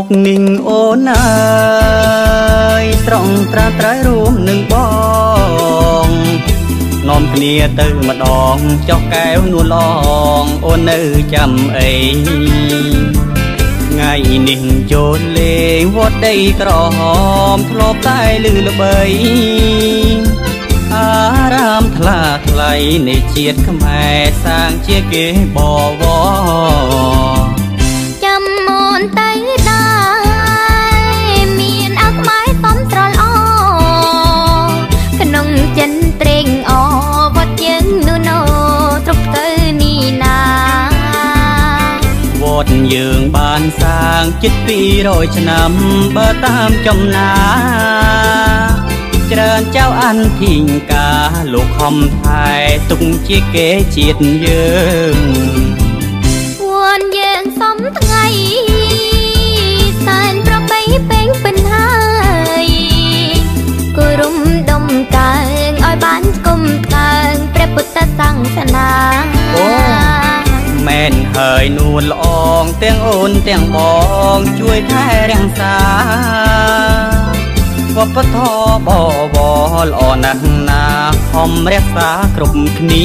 กนิ่งโอนา ត្រង់ត្រាត្រៃរួមនឹងបងនាំគ្នាទៅម្ដងចុះកែវនួនឡងអូននៅចាំអីថ្ងៃនេះចូលលេងវត្តដីក្រហមធ្លាប់តែឮល្បីអារាមថ្លាថ្លៃនៃជាតិខ្មែរសាងជាគេបវរចាំមុនទៅដែរមានអក្បាយតំត្រឡអក្នុងចិនត្រេងអវត្តយើងនោះណូទ្រពទៅនេះណាវត្តយើងបានសាងជិត200ឆ្នាំបើតាមចំណាច្រើនចៅអានធីងកាលោកខំថែទុកជាគេជាតិយើងវត្តយើងសំថ្ងៃសែនប្របីពេញពេញហើយគោរំដុំកើងឲ្យបានគុំកើងព្រះពុទ្ធសាសនាអូមែនហើយនួនល្អងទាំងអូនទាំងបងជួយថែរក្សាវប្បធម៌បវរល្អណាស់ណាខំរក្សាគ្រប់គ្នា